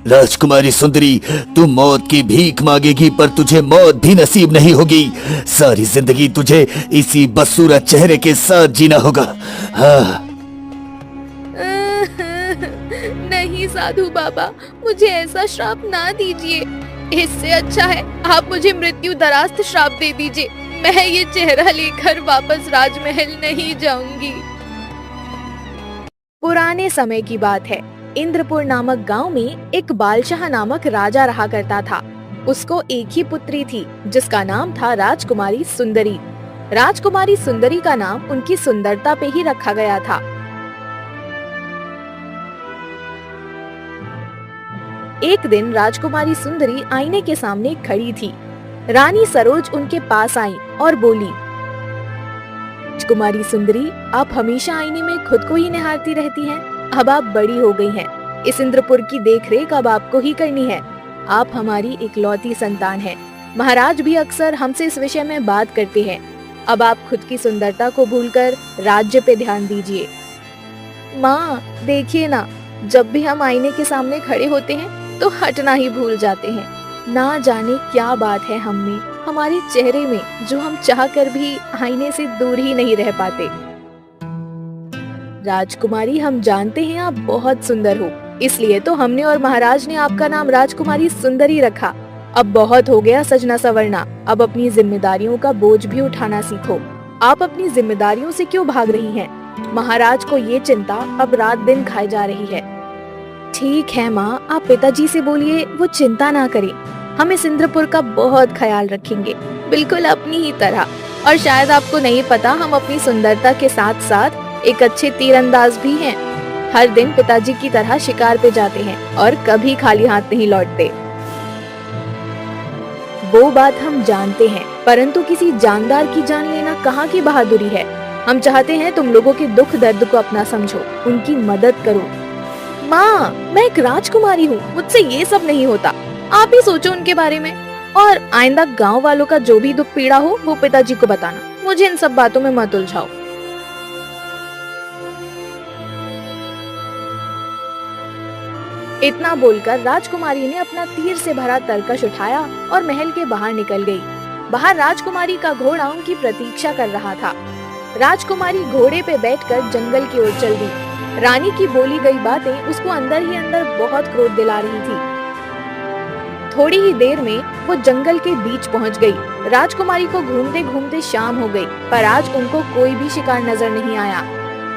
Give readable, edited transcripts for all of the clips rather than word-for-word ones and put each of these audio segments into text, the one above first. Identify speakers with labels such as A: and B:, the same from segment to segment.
A: राजकुमारी सुंदरी, तू मौत की भीख मांगेगी पर तुझे मौत भी नसीब नहीं होगी। सारी जिंदगी तुझे इसी बदसूरत चेहरे के साथ जीना होगा। हाँ।
B: नहीं साधु बाबा, मुझे ऐसा श्राप ना दीजिए। इससे अच्छा है आप मुझे मृत्यु दरास्त श्राप दे दीजिए। मैं ये चेहरा लेकर वापस राजमहल नहीं जाऊंगी। पुराने समय की बात है। इंद्रपुर नामक गांव में एक बादशाह नामक राजा रहा करता था। उसको एक ही पुत्री थी जिसका नाम था राजकुमारी सुंदरी। राजकुमारी सुंदरी का नाम उनकी सुंदरता पे ही रखा गया था। एक दिन राजकुमारी सुंदरी आईने के सामने खड़ी थी। रानी सरोज उनके पास आई और बोली, राजकुमारी सुंदरी, आप हमेशा आईने में खुद को ही निहारती रहती हैं। अब आप बड़ी हो गई हैं। इस इंद्रपुर की देखरेख अब आपको ही करनी है। आप हमारी इकलौती संतान हैं। महाराज भी अक्सर हमसे इस विषय में बात करते हैं। अब आप खुद की सुंदरता को भूलकर राज्य पे ध्यान दीजिए। माँ, देखिए ना, जब भी हम आईने के सामने खड़े होते हैं तो हटना ही भूल जाते हैं। ना जाने क्या बात है हम में, हमारे चेहरे में, जो हम चाहकर भी आईने से दूर ही नहीं रह पाते। राजकुमारी, हम जानते हैं आप बहुत सुंदर हो, इसलिए तो हमने और महाराज ने आपका नाम राजकुमारी सुंदरी रखा। अब बहुत हो गया सजना संवरना, अब अपनी जिम्मेदारियों का बोझ भी उठाना सीखो। आप अपनी जिम्मेदारियों से क्यों भाग रही हैं? महाराज को ये चिंता अब रात दिन खाई जा रही है। ठीक है माँ, आप पिताजी से बोलिए वो चिंता ना करें। हम इस इंद्रपुर का बहुत ख्याल रखेंगे, बिल्कुल अपनी ही तरह। और शायद आपको नहीं पता, हम अपनी सुंदरता के साथ साथ एक अच्छे तीरंदाज भी हैं। हर दिन पिताजी की तरह शिकार पे जाते हैं और कभी खाली हाथ नहीं लौटते। वो बात हम जानते हैं, परंतु किसी जानदार की जान लेना कहाँ की बहादुरी है। हम चाहते हैं तुम लोगों के दुख दर्द को अपना समझो, उनकी मदद करो। माँ, मैं एक राजकुमारी हूँ, मुझसे ये सब नहीं होता। आप ही सोचो उनके बारे में, और आइंदा गांव वालों का जो भी दुख पीड़ा हो वो पिताजी को बताना। मुझे इन सब बातों में मत उलझाओ। इतना बोलकर राजकुमारी ने अपना तीर से भरा तरकश उठाया और महल के बाहर निकल गई। बाहर राजकुमारी का घोड़ा उनकी प्रतीक्षा कर रहा था। राजकुमारी घोड़े पे बैठकर जंगल की ओर चल दी। रानी की बोली गई बातें उसको अंदर ही अंदर बहुत क्रोध दिला रही थी। थोड़ी ही देर में वो जंगल के बीच पहुंच गई। राजकुमारी को घूमते घूमते शाम हो गई, पर आज उनको कोई भी शिकार नजर नहीं आया।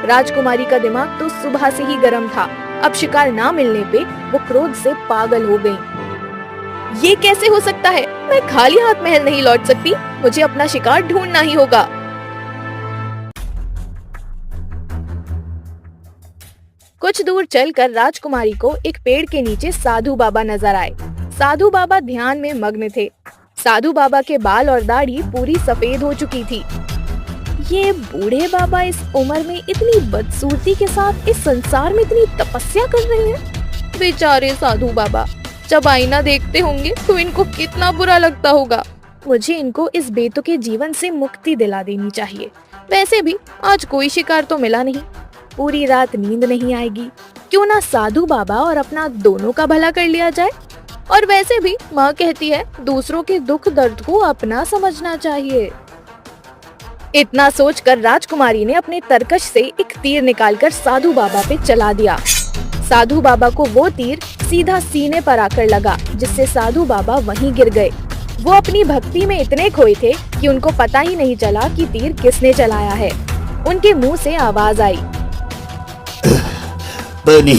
B: राजकुमारी का दिमाग तो सुबह से ही गर्म था। अब शिकार ना मिलने पे वो क्रोध से पागल हो गई। ये कैसे हो सकता है? मैं खाली हाथ महल नहीं लौट सकती। मुझे अपना शिकार ढूंढना ही होगा। कुछ दूर चलकर राजकुमारी को एक पेड़ के नीचे साधु बाबा नजर आए। साधु बाबा ध्यान में मग्न थे। साधु बाबा के बाल और दाढ़ी पूरी सफेद हो चुकी थी। ये बूढ़े बाबा इस उम्र में इतनी बदसूरती के साथ इस संसार में इतनी तपस्या कर रहे हैं। बेचारे साधु बाबा, जब आईना देखते होंगे तो इनको कितना बुरा लगता होगा। मुझे इनको इस बेतुके जीवन से मुक्ति दिला देनी चाहिए। वैसे भी आज कोई शिकार तो मिला नहीं, पूरी रात नींद नहीं आएगी। क्यों ना साधु बाबा और अपना दोनों का भला कर लिया जाए। और वैसे भी माँ कहती है दूसरों के दुख दर्द को अपना समझना चाहिए। इतना सोचकर राजकुमारी ने अपने तरकश से एक तीर निकालकर साधु बाबा पे चला दिया। साधु बाबा को वो तीर सीधा सीने पर आकर लगा, जिससे साधु बाबा वहीं गिर गए। वो अपनी भक्ति में इतने खोए थे कि उनको पता ही नहीं चला कि तीर किसने चलाया है। उनके मुंह से आवाज आई,
A: पानी,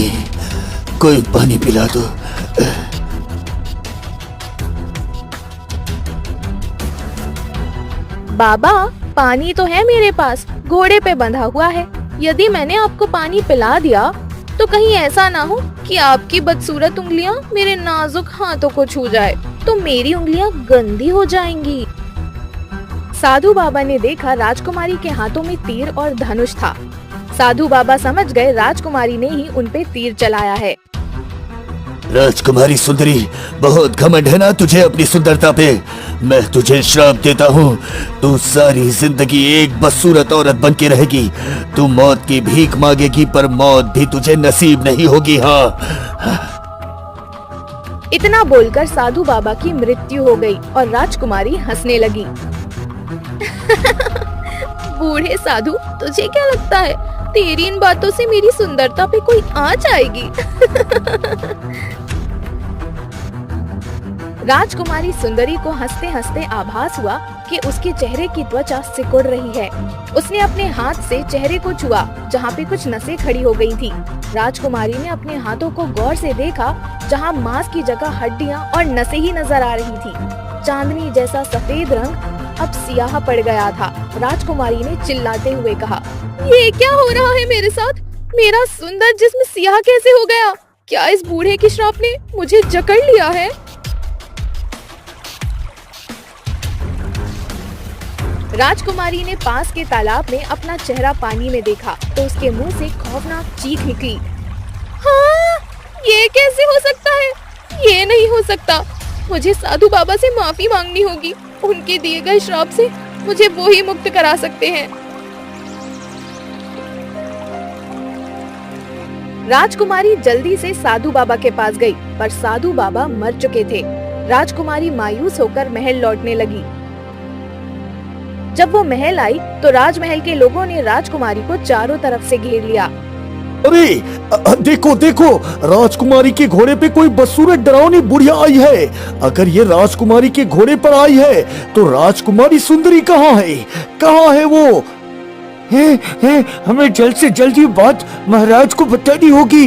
A: कोई पानी पिला दो।
B: बाबा, पानी तो है मेरे पास, घोड़े पे बंधा हुआ है। यदि मैंने आपको पानी पिला दिया तो कहीं ऐसा ना हो कि आपकी बदसूरत उंगलियां मेरे नाजुक हाथों को छू जाए, तो मेरी उंगलियां गंदी हो जाएंगी। साधु बाबा ने देखा राजकुमारी के हाथों में तीर और धनुष था। साधु बाबा समझ गए राजकुमारी ने ही उनपे तीर चलाया है।
A: राजकुमारी सुंदरी, बहुत घमंड है ना तुझे अपनी सुंदरता पे। मैं तुझे श्राप देता हूँ, तू सारी जिंदगी एक बदसूरत औरत बन के रहेगी। तू मौत की भीख मांगेगी पर मौत भी तुझे नसीब नहीं होगी। हाँ,
B: इतना बोलकर साधु बाबा की मृत्यु हो गई और राजकुमारी हंसने लगी। बूढ़े साधु, तुझे क्या लगता है तेरी इन बातों से मेरी सुंदरता पे कोई आँच आएगी? राजकुमारी सुंदरी को हंसते हंसते आभास हुआ कि उसके चेहरे की त्वचा सिकुड़ रही है। उसने अपने हाथ से चेहरे को छुआ जहाँ पे कुछ नसें खड़ी हो गई थी। राजकुमारी ने अपने हाथों को गौर से देखा जहाँ मांस की जगह हड्डियाँ और नसें ही नजर आ रही थी। चांदनी जैसा सफेद रंग अब सियाह पड़ गया था। राजकुमारी ने चिल्लाते हुए कहा, ये क्या हो रहा है मेरे साथ? मेरा सुंदर जिस्म सियाह कैसे हो गया? क्या इस बूढ़े की श्राप ने मुझे जकड़ लिया है? राजकुमारी ने पास के तालाब में अपना चेहरा पानी में देखा तो उसके मुंह से खौफनाक चीख निकली। हाँ, ये कैसे हो सकता है? ये नहीं हो सकता। मुझे साधु बाबा से माफी मांगनी होगी। उनके दिए गए श्राप से मुझे वो ही मुक्त करा सकते हैं। राजकुमारी जल्दी से साधु बाबा के पास गई, पर साधु बाबा मर चुके थे। राजकुमारी मायूस होकर महल लौटने लगी। जब वो महल आई तो राजमहल के लोगों ने राजकुमारी को चारों तरफ से घेर लिया।
A: अरे देखो देखो, राजकुमारी के घोड़े पे कोई बदसूरत डरावनी बुढ़िया आई है। अगर ये राजकुमारी के घोड़े पर आई है तो राजकुमारी सुंदरी कहाँ है? कहाँ है वो? हमें जल्द से जल्द ये बात महाराज को बतानी होगी।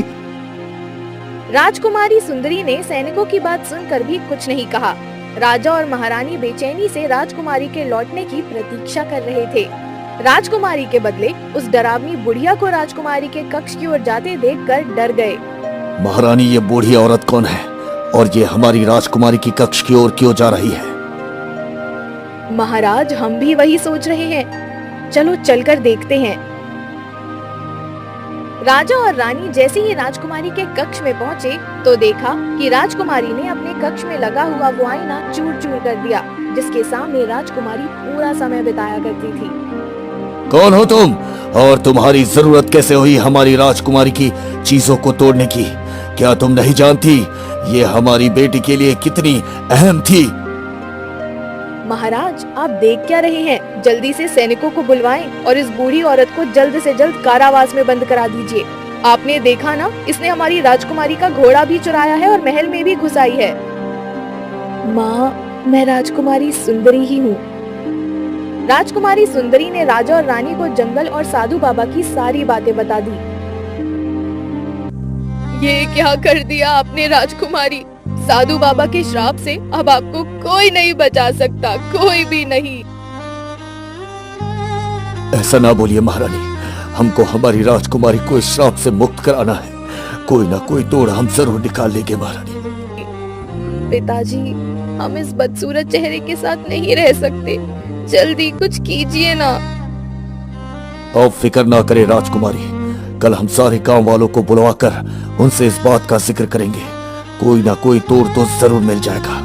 B: राजकुमारी सुंदरी ने सैनिकों की बात सुनकर भी कुछ नहीं कहा। राजा और महारानी बेचैनी से राजकुमारी के लौटने की प्रतीक्षा कर रहे थे। राजकुमारी के बदले उस डरावनी बुढ़िया को राजकुमारी के कक्ष की ओर जाते देखकर डर गए।
A: महारानी, ये बूढ़ी औरत कौन है और ये हमारी राजकुमारी की कक्ष की ओर क्यों जा रही है?
B: महाराज, हम भी वही सोच रहे हैं। चलो चलकर देखते हैं। राजा और रानी जैसे ही राजकुमारी के कक्ष में पहुँचे तो देखा कि राजकुमारी ने अपने कक्ष में लगा हुआ वो आईना चूर चूर कर दिया, जिसके सामने राजकुमारी पूरा समय बिताया करती थी।
A: कौन हो तुम और तुम्हारी जरूरत कैसे हुई हमारी राजकुमारी की चीजों को तोड़ने की? क्या तुम नहीं जानती ये हमारी बेटी के लिए कितनी अहम थी?
B: महाराज, आप देख क्या रहे हैं? जल्दी से सैनिकों को बुलवाएं और इस बूढ़ी औरत को जल्द से जल्द कारावास में बंद करा दीजिए। आपने देखा ना, इसने हमारी राजकुमारी का घोड़ा भी चुराया है और महल में भी घुस आई है। माँ, मैं राजकुमारी सुंदरी ही हूँ। राजकुमारी सुंदरी ने राजा और रानी को जंगल और साधु बाबा की सारी बातें बता दी। ये क्या कर दिया आपने राजकुमारी? साधु बाबा के श्राप से अब आपको कोई नहीं बचा सकता, कोई भी नहीं।
A: ऐसा ना बोलिए महारानी, हमको हमारी राजकुमारी को इस श्राप से मुक्त कराना है। कोई ना कोई तोड़ हम जरूर निकाल लेंगे महारानी।
B: पिताजी, हम इस बदसूरत चेहरे के साथ नहीं रह सकते। जल्दी कुछ कीजिए ना।
A: अब फिक्र ना करे राजकुमारी, कल हम सारे गांव वालों को बुलवाकर उनसे इस बात का जिक्र करेंगे। कोई ना कोई तोड़ तो जरूर मिल जाएगा।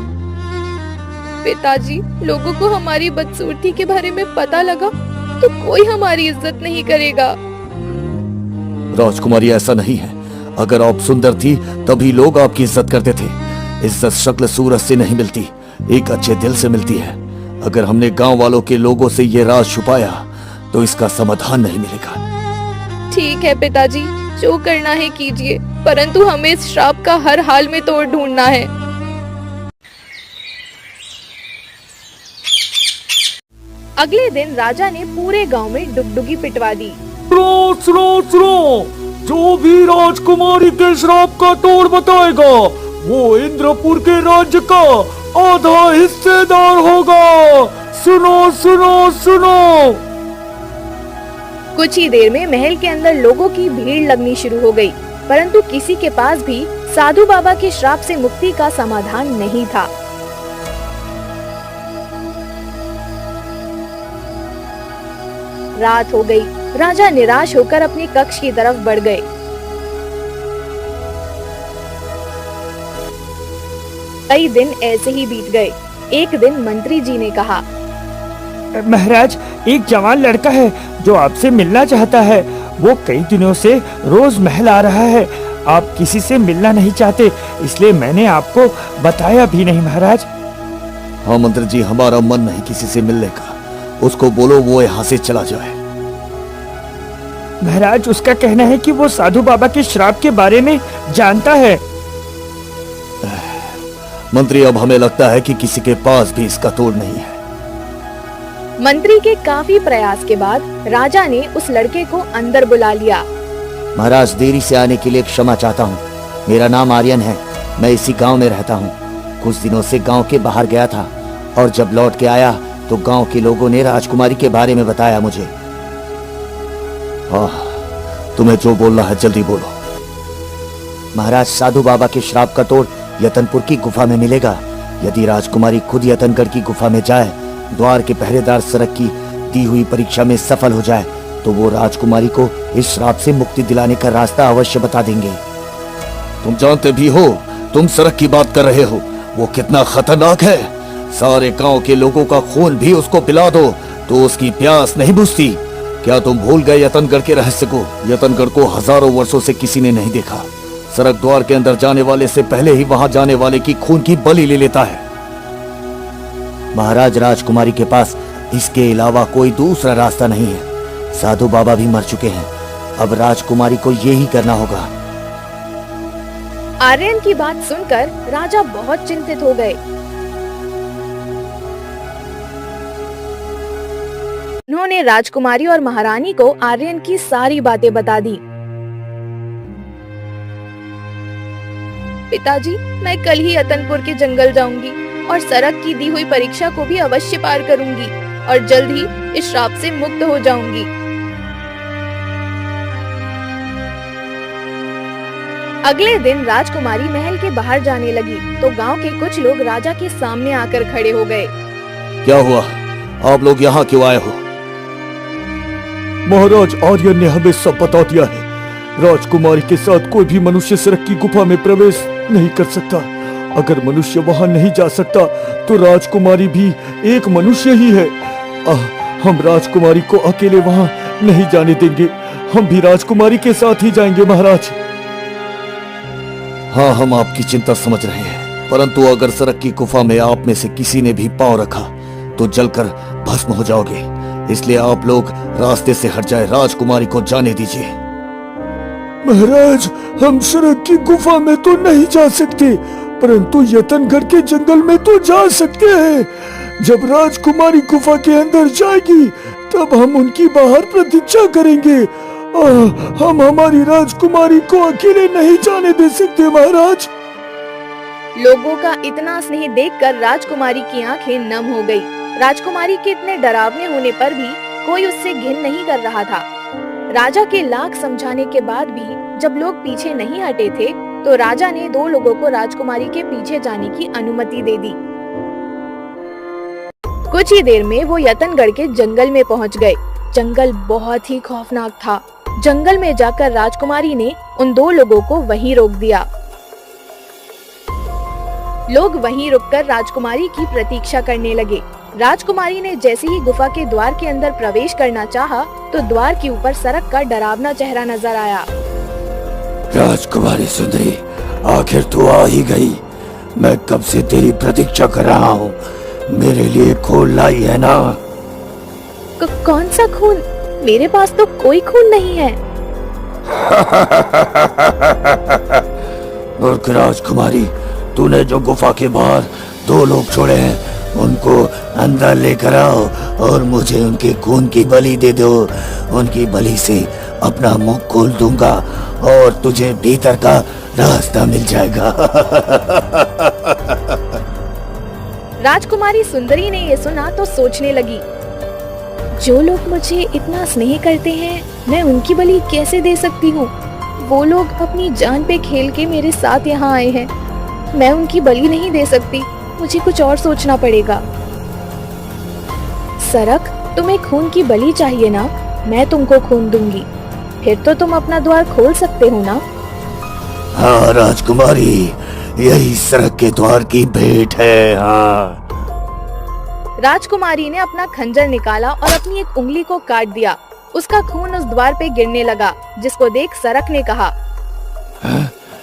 B: पिताजी, लोगों को हमारी बदसूरती के बारे में पता लगा तो कोई हमारी इज्जत नहीं करेगा।
A: राजकुमारी, ऐसा नहीं है। अगर आप सुंदर थी तभी लोग आपकी इज्जत करते थे। इज्जत शक्ल सूरत से नहीं मिलती, एक अच्छे दिल से मिलती है। अगर हमने गांव वालों के लोगों से ये राज छुपाया तो इसका समाधान नहीं मिलेगा।
B: ठीक है पिताजी, जो करना है कीजिए, परंतु हमें इस श्राप का हर हाल में तोड़ ढूंढना है। अगले दिन राजा ने पूरे गांव में डुगडुगी पिटवा दी।
A: सुनो, जो भी राजकुमारी के श्राप का तोड़ बताएगा वो इंद्रपुर के राज्य का आधा हिस्सेदार होगा। सुनो सुनो सुनो।
B: कुछ ही देर में महल के अंदर लोगों की भीड़ लगनी शुरू हो गई, परंतु किसी के पास भी साधु बाबा के श्राप से मुक्ति का समाधान नहीं था। रात हो गई। राजा निराश होकर अपने कक्ष की तरफ बढ़ गए। कई दिन ऐसे ही बीत गए। एक दिन मंत्री जी ने कहा,
C: महाराज, एक जवान लड़का है जो आपसे मिलना चाहता है। वो कई दिनों से रोज महल आ रहा है। आप किसी से मिलना नहीं चाहते, इसलिए मैंने आपको बताया भी नहीं महाराज।
A: हाँ मंत्री जी, हमारा मन नहीं किसी से मिलने का। उसको बोलो वो यहाँ से चला जाए।
C: महाराज उसका कहना है कि वो साधु बाबा के श्राप के बारे में जानता है।
A: मंत्री, अब हमें लगता है कि किसी के पास भी इसका तोड़ नहीं है।
B: मंत्री के काफी प्रयास के बाद राजा ने उस लड़के को अंदर बुला लिया।
A: महाराज, देरी से आने के लिए क्षमा चाहता हूँ। मेरा नाम आर्यन है, मैं इसी गांव में रहता हूँ। कुछ दिनों से गांव के बाहर गया था और जब लौट के आया तो गांव के लोगों ने राजकुमारी के बारे में बताया मुझे। हाँ, तुम्हें जो बोलना है जल्दी बोलो। महाराज, साधु बाबा के श्राप का तोड़ यतनपुर की गुफा में मिलेगा। यदि राजकुमारी खुद यतनगढ़ की गुफा में जाए, द्वार के पहरेदार सरक की दी हुई परीक्षा में सफल हो जाए, तो वो राजकुमारी को इस श्राप से मुक्ति दिलाने का रास्ता अवश्य बता देंगे। तुम जानते भी हो तुम सरक की बात कर रहे हो, वो कितना खतरनाक है। सारे गांव के लोगों का खून भी उसको पिला दो तो उसकी प्यास नहीं बुझती। क्या तुम भूल गए यतनगढ़ के रहस्य को? यतनगढ़ को हजारों वर्षों से किसी ने नहीं देखा। सरक द्वार के अंदर जाने वाले से पहले ही वहां जाने वाले की खून की बलि ले लेता है। महाराज, राजकुमारी के पास इसके अलावा कोई दूसरा रास्ता नहीं है। साधु बाबा भी मर चुके हैं, अब राजकुमारी को यही करना होगा।
B: आर्यन की बात सुनकर राजा बहुत चिंतित हो गए। उन्होंने राजकुमारी और महारानी को आर्यन की सारी बातें बता दी। पिताजी, मैं कल ही यतनपुर के जंगल जाऊंगी और सरक की दी हुई परीक्षा को भी अवश्य पार करूंगी और जल्द ही इस श्राप से मुक्त हो जाऊंगी। अगले दिन राजकुमारी महल के बाहर जाने लगी तो गांव के कुछ लोग राजा के सामने आकर खड़े हो गए।
A: क्या हुआ? आप लोग यहाँ क्यों आए हो? महाराज, आर्यन ने हमें सब बता दिया है। राजकुमारी के साथ कोई भी मनुष्य सरक की गुफा में प्रवेश नहीं कर सकता। अगर मनुष्य वहां नहीं जा सकता तो राजकुमारी भी एक मनुष्य ही है। हम राजकुमारी को अकेले वहां नहीं जाने देंगे। हम भी राजकुमारी के साथ ही जाएंगे महाराज। हाँ, हम आपकी चिंता समझ रहे हैं, परंतु अगर सरक की गुफा में आप में से किसी ने भी पांव रखा तो जलकर भस्म हो जाओगे। इसलिए आप लोग रास्ते से हट जाए, राजकुमारी को जाने दीजिए। महाराज, हम सरक की गुफा में तो नहीं जा सकते, परंतु यतनगढ़ के जंगल में तो जा सकते हैं। जब राजकुमारी गुफा के अंदर जाएगी तब हम उनकी बाहर प्रतीक्षा करेंगे। हम हमारी राजकुमारी को अकेले नहीं जाने दे सकते महाराज।
B: लोगों का इतना स्नेह देखकर राजकुमारी की आंखें नम हो गई। राजकुमारी के इतने डरावने होने पर भी कोई उससे घिन नहीं कर रहा था। राजा के लाख समझाने के बाद भी जब लोग पीछे नहीं हटे थे तो राजा ने दो लोगों को राजकुमारी के पीछे जाने की अनुमति दे दी। कुछ ही देर में वो यतनगढ़ के जंगल में पहुंच गए। जंगल बहुत ही खौफनाक था। जंगल में जाकर राजकुमारी ने उन दो लोगों को वहीं रोक दिया। लोग वहीं रुककर राजकुमारी की प्रतीक्षा करने लगे। राजकुमारी ने जैसे ही गुफा के द्वार के अंदर प्रवेश करना चाहा तो द्वार के ऊपर सरक का डरावना चेहरा नजर आया।
A: राजकुमारी सुंदरी, आखिर तू आ ही गई। मैं कब से तेरी प्रतीक्षा कर रहा हूँ। मेरे लिए खून लाई है ना?
B: कौन सा खून? मेरे पास तो कोई खून नहीं है।
A: मूर्ख राजकुमारी, तूने जो गुफा के बाहर दो लोग छोड़े हैं उनको अंदर लेकर आओ और मुझे उनके खून की बलि दे दो। उनकी बलि से अपना मुंह खोल दूंगा और तुझे भीतर का रास्ता मिल जाएगा।
B: राजकुमारी सुंदरी ने ये सुना तो सोचने लगी, जो लोग मुझे इतना स्नेह करते हैं मैं उनकी बलि कैसे दे सकती हूँ। वो लोग अपनी जान पे खेल के मेरे साथ यहाँ आए हैं। मैं उनकी बलि नहीं दे सकती। मुझे कुछ और सोचना पड़ेगा। सरक, तुम्हें खून की बलि चाहिए ना? मैं तुमको खून दूंगी, फिर तो तुम अपना द्वार खोल सकते हो ना?
A: हाँ राजकुमारी, यही सरक के द्वार की भेंट है। हाँ।
B: राजकुमारी ने अपना खंजर निकाला और अपनी एक उंगली को काट दिया। उसका खून उस द्वार पे गिरने लगा, जिसको देख सरक ने कहा,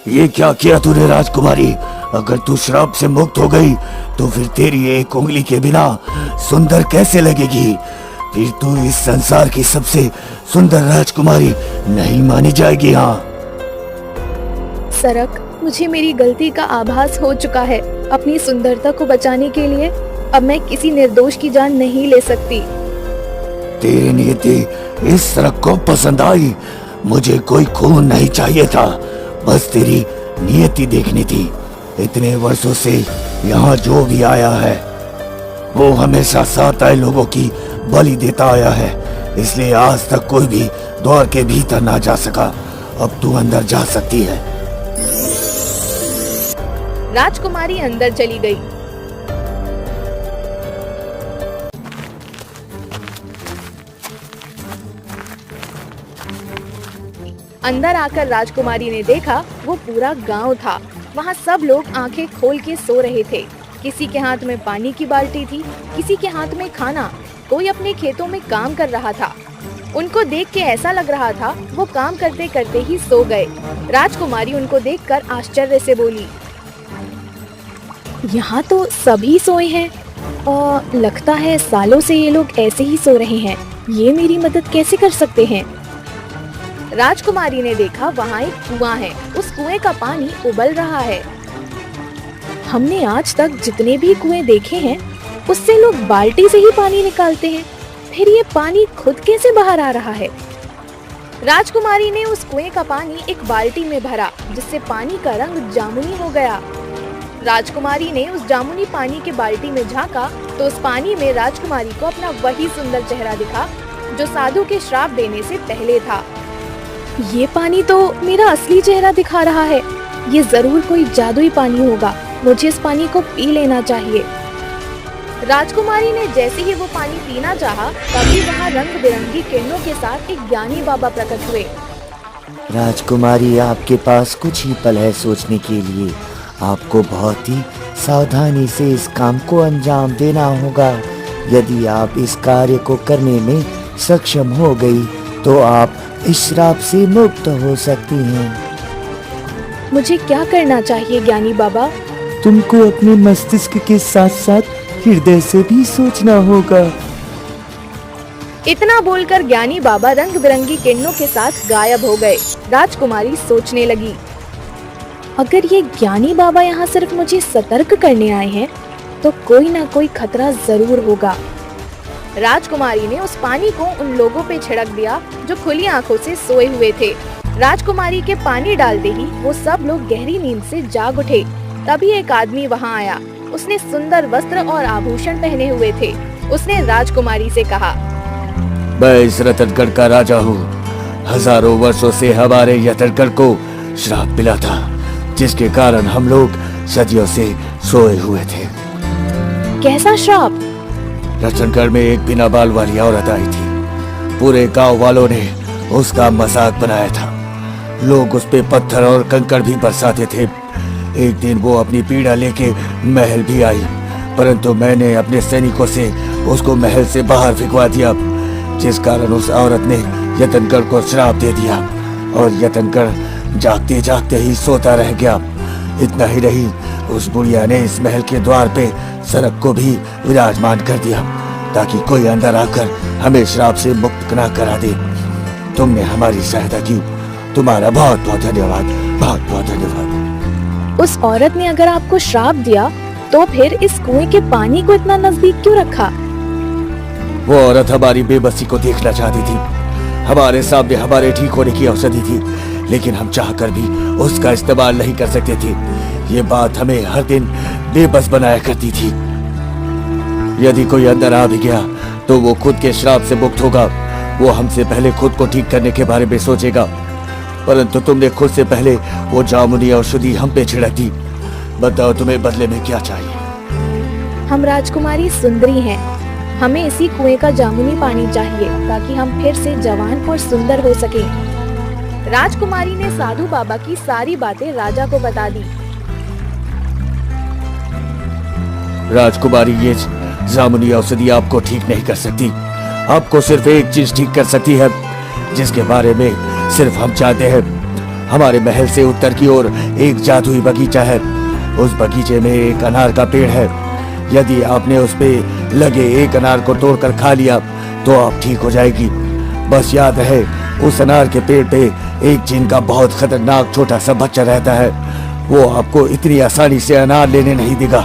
A: ये क्या किया तूने राजकुमारी? अगर तू श्राप से मुक्त हो गई तो फिर तेरी एक उंगली के बिना सुंदर कैसे लगेगी? फिर तू इस संसार की सबसे सुंदर राजकुमारी नहीं मानी जाएगी। हाँ
B: सरक, मुझे मेरी गलती का आभास हो चुका है। अपनी सुंदरता को बचाने के लिए अब मैं किसी निर्दोष की जान नहीं ले सकती।
A: तेरी नियति इस सरक को पसंद आई। मुझे कोई खून नहीं चाहिए था, बस तेरी नियति देखनी थी। इतने वर्षों से यहाँ जो भी आया है वो हमेशा साथ आए लोगों की बलि देता आया है, इसलिए आज तक कोई भी द्वार के भीतर ना जा सका। अब तू अंदर जा सकती है।
B: राजकुमारी अंदर चली गई। अंदर आकर राजकुमारी ने देखा वो पूरा गांव था। वहाँ सब लोग आंखें खोल के सो रहे थे। किसी के हाथ में पानी की बाल्टी थी, किसी के हाथ में खाना। कोई अपने खेतों में काम कर रहा था। उनको देख के ऐसा लग रहा था वो काम करते करते ही सो गए। राजकुमारी उनको देखकर आश्चर्य से बोली, यहाँ तो सभी सोए हैं और लगता है सालों से ये लोग ऐसे ही सो रहे हैं। ये मेरी मदद कैसे कर सकते हैं? राजकुमारी ने देखा वहाँ एक कुआं है। उस कुएं का पानी उबल रहा है। हमने आज तक जितने भी कुएं देखे हैं उससे लोग बाल्टी से ही पानी निकालते हैं, फिर ये पानी खुद कैसे बाहर आ रहा है? राजकुमारी ने उस कुएं का पानी एक बाल्टी में भरा, जिससे पानी का रंग जामुनी हो गया। राजकुमारी ने उस जामुनी पानी के बाल्टी में झांका तो उस पानी में राजकुमारी को अपना वही सुंदर चेहरा दिखा जो साधु के श्राप देने से पहले था। ये पानी तो मेरा असली चेहरा दिखा रहा है। ये जरूर कोई जादुई पानी होगा। मुझे इस पानी को पी लेना चाहिए। राजकुमारी ने जैसे ही वो पानी पीना चाहा, तभी वहाँ रंग बिरंगी किरणों के साथ एक ज्ञानी बाबा प्रकट हुए।
D: राजकुमारी, आपके पास कुछ ही पल है सोचने के लिए। आपको बहुत ही सावधानी से इस काम को अंजाम देना होगा। यदि आप इस कार्य को करने में सक्षम हो गई तो आप इस श्राप से मुक्त हो सकती हैं।
B: मुझे क्या करना चाहिए ज्ञानी बाबा?
D: तुमको अपने मस्तिष्क के साथ साथ हृदय से भी सोचना होगा।
B: इतना बोलकर ज्ञानी बाबा रंग बिरंगी किरणों के साथ गायब हो गए। राजकुमारी सोचने लगी, अगर ये ज्ञानी बाबा यहाँ सिर्फ मुझे सतर्क करने आए हैं तो कोई ना कोई खतरा जरूर होगा। राजकुमारी ने उस पानी को उन लोगों पे छिड़क दिया जो खुली आंखों से सोए हुए थे। राजकुमारी के पानी डालते ही वो सब लोग गहरी नींद से जाग उठे। तभी एक आदमी वहाँ आया। उसने सुंदर वस्त्र और आभूषण पहने हुए थे। उसने राजकुमारी से कहा,
A: मैं इस रतनगढ़ का राजा हूँ। हजारों वर्षों से हमारे रतनगढ़ को श्राप मिला था, जिसके कारण हम लोग सदियों से सोए हुए थे।
B: कैसा श्राप?
A: रतनगढ़ में एक बिना बाल वाली औरत आई थी। पूरे गांव वालों ने उसका मजाक बनाया था। लोग उस पे पत्थर और कंकड़ भी बरसाते थे। एक दिन वो अपनी पीड़ा लेके महल भी आई, परंतु मैंने अपने सैनिकों से उसको महल से बाहर फिकवा दिया, जिस कारण उस औरत ने रतनगढ़ को श्राप दे दिया और रतनगढ़ जागते जागते ही सोता रह गया। इतना ही नहीं, उस बुढ़िया ने इस महल के द्वार पे सरक को भी विराजमान कर दिया, ताकि कोई अंदर आकर हमें श्राप से मुक्त ना करा दे। तुमने हमारी सहायता की, तुम्हारा बहुत बहुत धन्यवाद, बहुत बहुत धन्यवाद।
B: उस औरत ने अगर आपको श्राप दिया तो फिर इस कुएं के पानी को इतना नजदीक क्यों रखा?
A: वो औरत हमारी बेबसी को देखना चाहती थी। हमारे सामने हमारे ठीक होने की औषधि थी, लेकिन हम चाहकर भी उसका इस्तेमाल नहीं कर सकते थे। ये बात हमें हर दिन बेबस बनाया करती थी। यदि कोई अंदर आ भी गया तो वो खुद के श्राप से मुक्त होगा। वो हमसे पहले खुद को ठीक करने के बारे में सोचेगा, परंतु तुमने खुद से पहले वो जामुनी औषधि हम पे छिड़क दी। बताओ तुम्हें बदले में क्या चाहिए?
B: हम राजकुमारी सुंदरी हैं। हमें इसी कुएं का जामुनी पानी चाहिए ताकि हम फिर से जवान और सुंदर हो सकें। राजकुमारी ने साधु बाबा की सारी बातें राजा को बता दी।
A: राजकुमारी, ये जामुनी औषधि आपको ठीक नहीं कर सकती। आपको सिर्फ एक चीज ठीक कर सकती है, जिसके बारे में सिर्फ हम चाहते हैं। हमारे महल से उत्तर की ओर एक जादुई बगीचा है। उस बगीचे में एक अनार का पेड़ है। यदि आपने उस पे लगे एक अनार को तोड़कर खा लिया तो आप ठीक हो जाएगी। बस याद रहे, उस अनार के पेड़ पे एक जिन का बहुत खतरनाक छोटा सा बच्चा रहता है। वो आपको इतनी आसानी से अनार लेने नहीं देगा।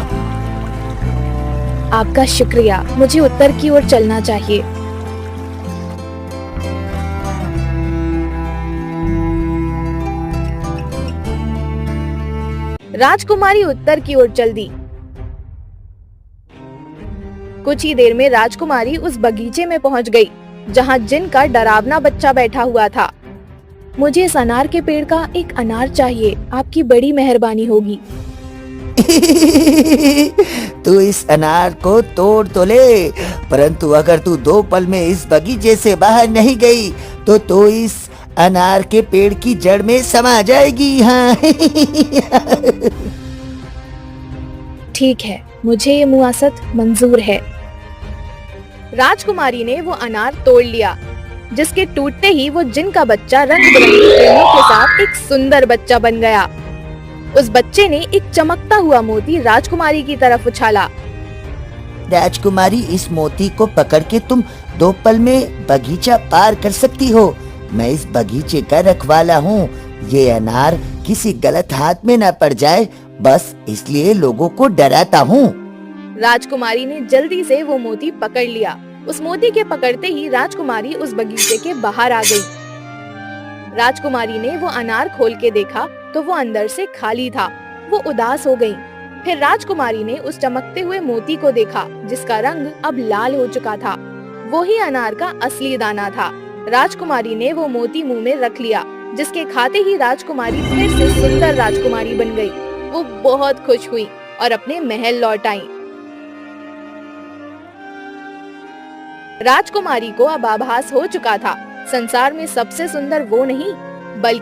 B: आपका शुक्रिया, मुझे उत्तर की ओर चलना चाहिए। राजकुमारी उत्तर की ओर चल दी। कुछ ही देर में राजकुमारी उस बगीचे में पहुंच गई, जहां जिन का डरावना बच्चा बैठा हुआ था। मुझे इस अनार के पेड़ का एक अनार चाहिए, आपकी बड़ी मेहरबानी होगी।
D: तू इस अनार को तोड़ तो ले, परंतु अगर तू 2 पल में इस बगीचे से बाहर नहीं गई तो इस अनार के पेड़ की जड़ में समा जाएगी। हाँ।
B: ठीक है, मुझे ये मुआसत मंजूर है। राजकुमारी ने वो अनार तोड़ लिया, जिसके टूटते ही वो जिन का बच्चा रंग बिरंगी किरणों के साथ एक सुंदर बच्चा बन गया। उस बच्चे ने एक चमकता हुआ मोती राजकुमारी की तरफ उछाला।
D: राजकुमारी, इस मोती को पकड़ के तुम 2 पल में बगीचा पार कर सकती हो। मैं इस बगीचे का रखवाला हूँ। ये अनार किसी गलत हाथ में न पड़ जाए, बस इसलिए लोगों को डराता हूँ।
B: राजकुमारी ने जल्दी से वो मोती पकड़ लिया। उस मोती के पकड़ते ही राजकुमारी उस बगीचे के बाहर आ गई। राजकुमारी ने वो अनार खोल के देखा तो वो अंदर से खाली था। वो उदास हो गई। फिर राजकुमारी ने उस चमकते हुए मोती को देखा, जिसका रंग अब लाल हो चुका था। वो ही अनार का असली दाना था। राजकुमारी ने वो मोती मुंह में रख लिया, जिसके खाते ही राजकुमारी फिर से सुंदर राजकुमारी बन गई। वो बहुत खुश हुई और अपने महल लौट आई। राजकुमारी को अब आभास हो चुका था, संसार में सबसे सुंदर वो नहीं बल्कि